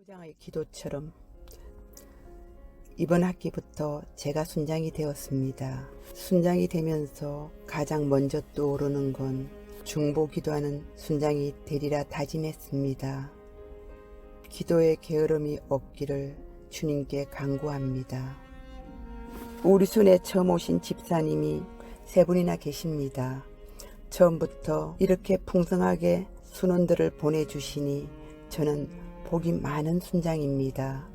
부장의 기도처럼 이번 학기부터 제가 순장이 되었습니다. 순장이 되면서 가장 먼저 떠오르는 건 중보 기도하는 순장이 되리라 다짐했습니다. 기도의 게으름이 없기를 주님께 간구합니다. 우리 순에 처음 오신 집사님이 세 분이나 계십니다. 처음부터 이렇게 풍성하게 순원들을 보내주시니 저는 복이 많은 순장입니다.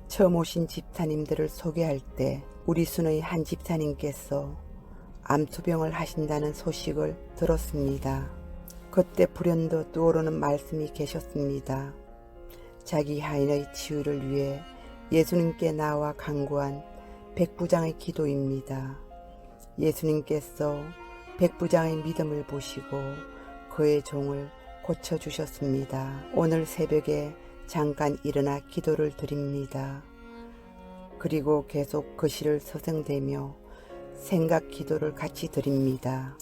처음 오신 집사님들을 소개할 때 우리 순의 한 집사님께서 암투병을 하신다는 소식을 들었습니다. 그때 불현듯 떠오르는 말씀이 계셨습니다. 자기 하인의 치유를 위해 예수님께 나와 간구한 백부장의 기도입니다. 예수님께서 백부장의 믿음을 보시고 그의 종을 고쳐주셨습니다. 오늘 새벽에 잠깐 일어나 기도를 드립니다. 그리고 계속 그 시를 서성대며 생각 기도를 같이 드립니다.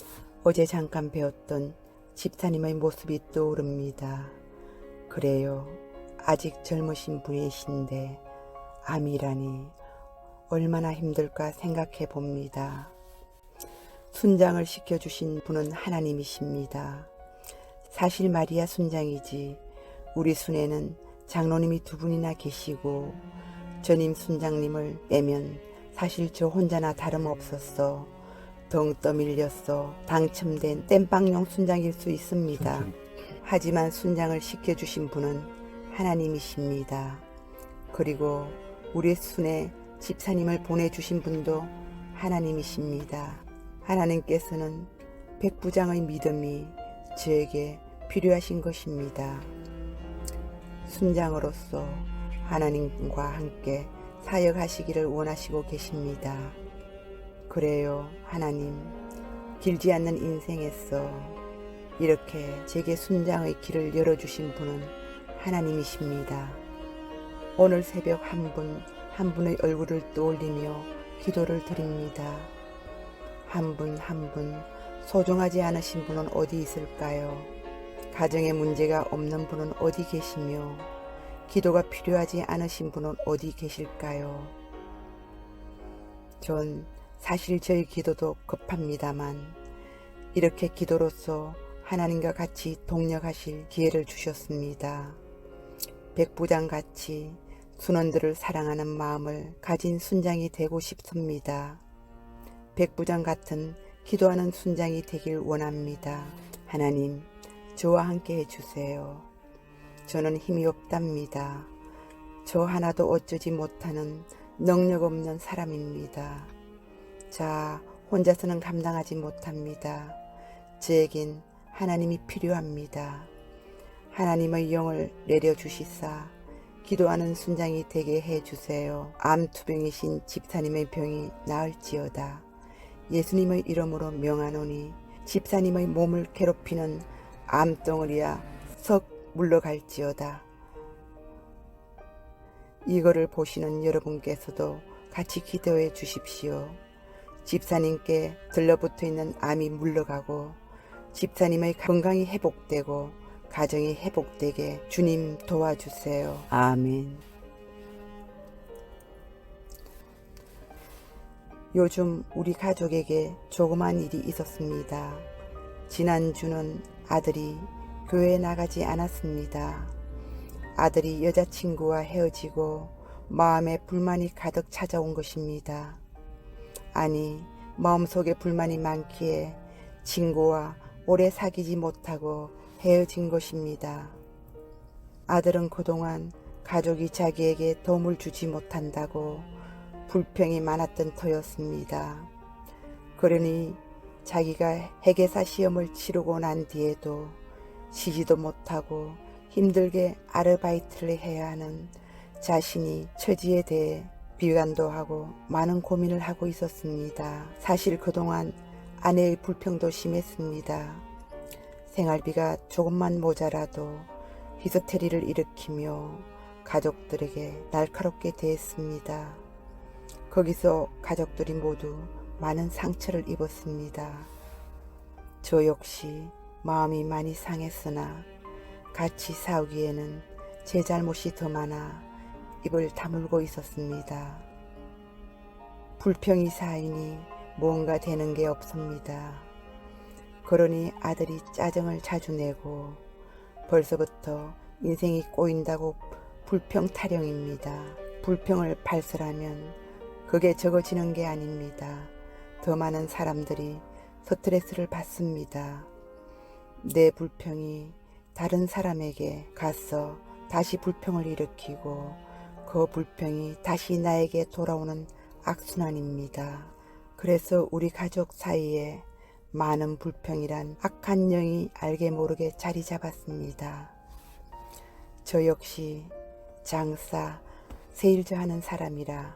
어제 잠깐 배웠던 집사님의 모습이 떠오릅니다. 그래요. 아직 젊으신 분이신데 암이라니 얼마나 힘들까 생각해 봅니다. 순장을 시켜주신 분은 하나님이십니다. 사실 마리아 순장이지 우리 순에는 장로님이 두 분이나 계시고 전임 순장님을 빼면 사실 저 혼자나 다름없었어. 덩 떠밀렸어 당첨된 땜빵용 순장일 수 있습니다. 하지만 순장을 시켜주신 분은 하나님이십니다. 그리고 우리 순에 집사님을 보내주신 분도 하나님이십니다. 하나님께서는 백부장의 믿음이 저에게 필요하신 것입니다. 순장으로서 하나님과 함께 사역하시기를 원하시고 계십니다. 그래요, 하나님. 길지 않는 인생에서 이렇게 제게 순장의 길을 열어주신 분은 하나님이십니다. 오늘 새벽 한 분 한 분의 얼굴을 떠올리며 기도를 드립니다. 한 분 한 분 소중하지 않으신 분은 어디 있을까요? 가정에 문제가 없는 분은 어디 계시며 기도가 필요하지 않으신 분은 어디 계실까요? 전 사실 저희 기도도 급합니다만 이렇게 기도로서 하나님과 같이 동력하실 기회를 주셨습니다. 백부장같이 순원들을 사랑하는 마음을 가진 순장이 되고 싶습니다. 백부장 같은 기도하는 순장이 되길 원합니다. 하나님, 저와 함께 해주세요. 저는 힘이 없답니다. 저 하나도 어쩌지 못하는 능력 없는 사람입니다. 자, 혼자서는 감당하지 못합니다. 저에겐 하나님이 필요합니다. 하나님의 영을 내려주시사 기도하는 순장이 되게 해주세요. 암투병이신 집사님의 병이 나을지어다. 예수님의 이름으로 명하노니 집사님의 몸을 괴롭히는 암덩어리야 썩 물러갈지어다. 이거를 보시는 여러분께서도 같이 기도해 주십시오. 집사님께 들러붙어 있는 암이 물러가고 집사님의 건강이 회복되고 가정이 회복되게 주님 도와주세요. 아멘. 요즘 우리 가족에게 조그만 일이 있었습니다. 지난주는 아들이 교회에 나가지 않았습니다. 아들이 여자친구와 헤어지고 마음에 불만이 가득 찾아온 것입니다. 아니, 마음속에 불만이 많기에 친구와 오래 사귀지 못하고 헤어진 것입니다. 아들은 그동안 가족이 자기에게 도움을 주지 못한다고 불평이 많았던 터였습니다. 그러니 자기가 회계사 시험을 치르고 난 뒤에도 쉬지도 못하고 힘들게 아르바이트를 해야 하는 자신이 처지에 대해 비관도 하고 많은 고민을 하고 있었습니다. 사실 그동안 아내의 불평도 심했습니다. 생활비가 조금만 모자라도 히스테리를 일으키며 가족들에게 날카롭게 대했습니다. 거기서 가족들이 모두 많은 상처를 입었습니다. 저 역시 마음이 많이 상했으나 같이 싸우기에는 제 잘못이 더 많아 입을 다물고 있었습니다. 불평이 쌓이니 뭔가 되는 게 없습니다. 그러니 아들이 짜증을 자주 내고 벌써부터 인생이 꼬인다고 불평 타령입니다. 불평을 발설하면 그게 적어지는 게 아닙니다. 더 많은 사람들이 스트레스를 받습니다. 내 불평이 다른 사람에게 가서 다시 불평을 일으키고 그 불평이 다시 나에게 돌아오는 악순환입니다. 그래서 우리 가족 사이에 많은 불평이란 악한 영이 알게 모르게 자리 잡았습니다. 저 역시 장사, 세일저 하는 사람이라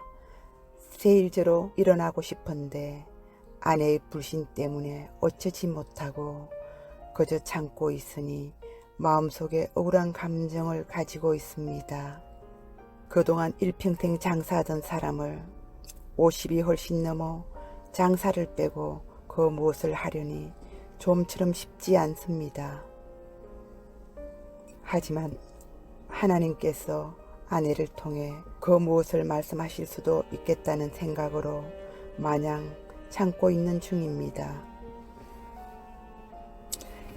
세일저로 일어나고 싶은데 아내의 불신 때문에 어쩌지 못하고 그저 참고 있으니 마음속에 억울한 감정을 가지고 있습니다. 그동안 일평생 장사하던 사람을 50이 훨씬 넘어 장사를 빼고 그 무엇을 하려니 좀처럼 쉽지 않습니다. 하지만 하나님께서 아내를 통해 그 무엇을 말씀하실 수도 있겠다는 생각으로 마냥 참고 있는 중입니다.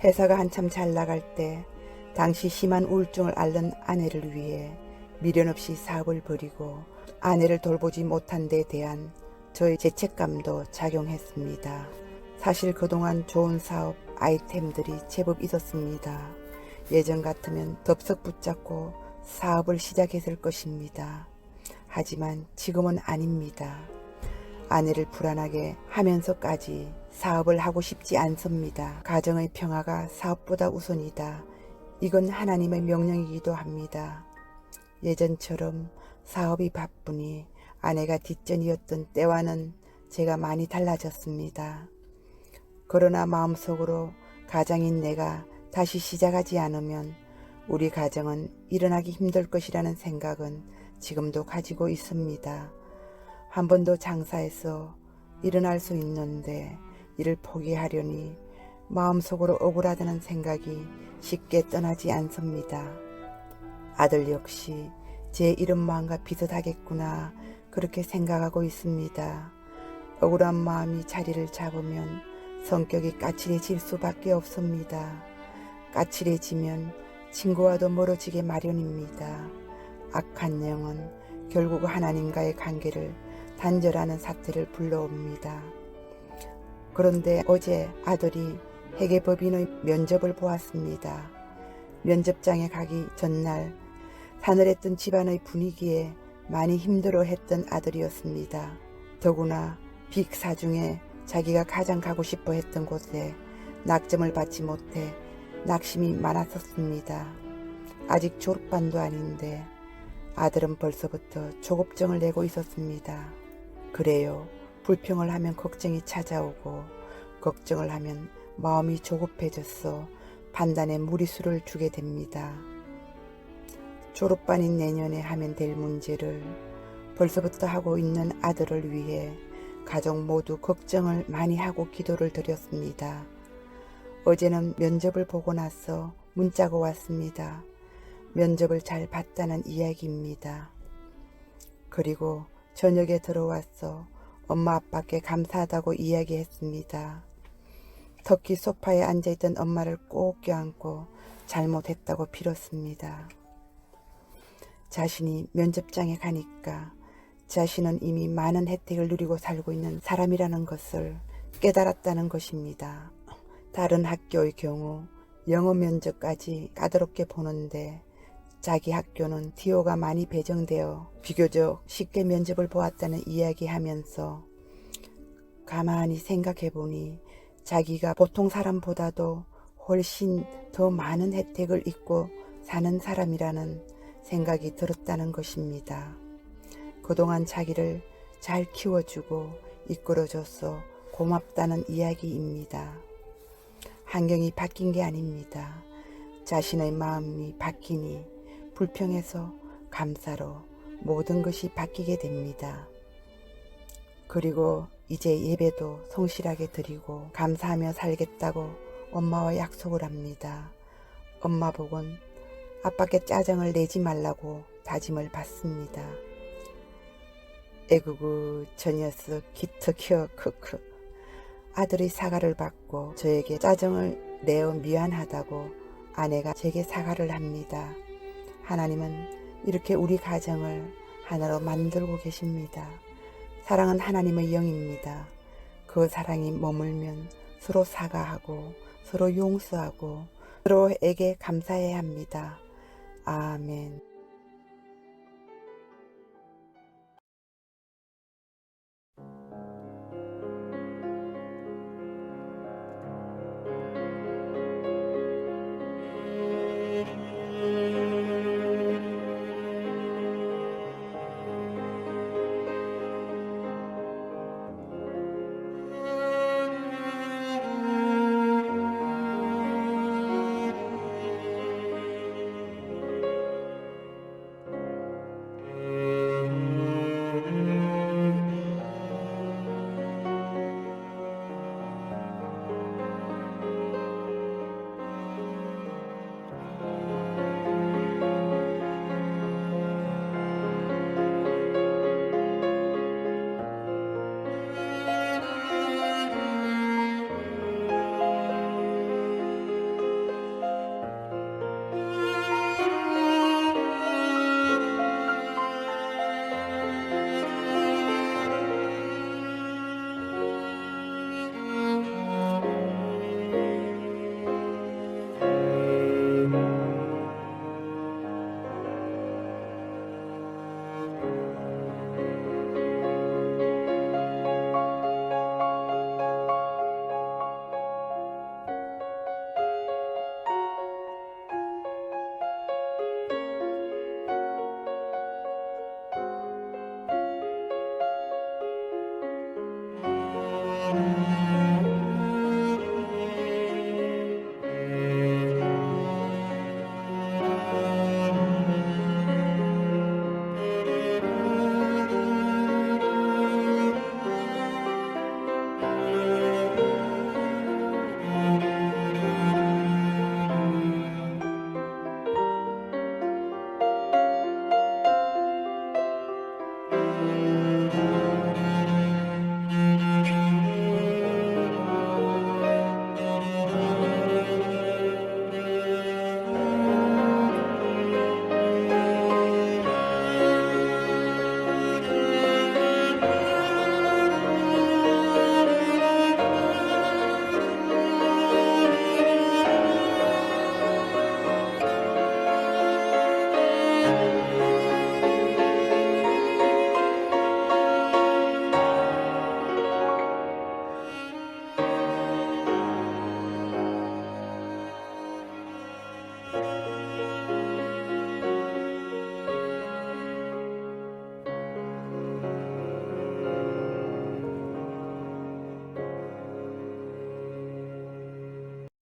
회사가 한참 잘 나갈 때 당시 심한 우울증을 앓는 아내를 위해 미련 없이 사업을 벌이고 아내를 돌보지 못한 데 대한 저의 죄책감도 작용했습니다. 사실 그동안 좋은 사업 아이템들이 제법 있었습니다. 예전 같으면 덥석 붙잡고 사업을 시작했을 것입니다. 하지만 지금은 아닙니다. 아내를 불안하게 하면서까지 사업을 하고 싶지 않습니다. 가정의 평화가 사업보다 우선이다. 이건 하나님의 명령이기도 합니다. 예전처럼 사업이 바쁘니 아내가 뒷전이었던 때와는 제가 많이 달라졌습니다. 그러나 마음속으로 가장인 내가 다시 시작하지 않으면 우리 가정은 일어나기 힘들 것이라는 생각은 지금도 가지고 있습니다. 한 번도 장사해서 일어날 수 있는데 이를 포기하려니 마음속으로 억울하다는 생각이 쉽게 떠나지 않습니다. 아들 역시 제 이런 마음과 비슷하겠구나 그렇게 생각하고 있습니다. 억울한 마음이 자리를 잡으면 성격이 까칠해질 수밖에 없습니다. 까칠해지면 친구와도 멀어지게 마련입니다. 악한 영은 결국 하나님과의 관계를 단절하는 사태를 불러옵니다. 그런데 어제 아들이 회계법인의 면접을 보았습니다. 면접장에 가기 전날 사늘했던 집안의 분위기에 많이 힘들어했던 아들이었습니다. 더구나 빅4 중에 자기가 가장 가고 싶어 했던 곳에 낙점을 받지 못해 낙심이 많았었습니다. 아직 졸업반도 아닌데 아들은 벌써부터 조급증을 내고 있었습니다. 그래요. 불평을 하면 걱정이 찾아오고 걱정을 하면 마음이 조급해져서 판단에 무리수를 주게 됩니다. 졸업반인 내년에 하면 될 문제를 벌써부터 하고 있는 아들을 위해 가족 모두 걱정을 많이 하고 기도를 드렸습니다. 어제는 면접을 보고 나서 문자가 왔습니다. 면접을 잘 봤다는 이야기입니다. 그리고 저녁에 들어와서 엄마 아빠께 감사하다고 이야기했습니다. 터키 소파에 앉아있던 엄마를 꼭 껴안고 잘못했다고 빌었습니다. 자신이 면접장에 가니까 자신은 이미 많은 혜택을 누리고 살고 있는 사람이라는 것을 깨달았다는 것입니다. 다른 학교의 경우 영어 면접까지 까다롭게 보는데 자기 학교는 TO가 많이 배정되어 비교적 쉽게 면접을 보았다는 이야기하면서 가만히 생각해보니 자기가 보통 사람보다도 훨씬 더 많은 혜택을 잊고 사는 사람이라는 생각이 들었다는 것입니다. 그동안 자기를 잘 키워주고 이끌어줘서 고맙다는 이야기입니다. 환경이 바뀐 게 아닙니다. 자신의 마음이 바뀌니 불평해서 감사로 모든 것이 바뀌게 됩니다. 그리고 이제 예배도 성실하게 드리고 감사하며 살겠다고 엄마와 약속을 합니다. 엄마 복은 아빠께 짜증을 내지 말라고 다짐을 받습니다. 에구구 저 녀석 기특혀 크크. 아들이 사과를 받고 저에게 짜증을 내어 미안하다고 아내가 제게 사과를 합니다. 하나님은 이렇게 우리 가정을 하나로 만들고 계십니다. 사랑은 하나님의 영입니다. 그 사랑이 머물면 서로 사과하고 서로 용서하고 서로에게 감사해야 합니다. 아멘.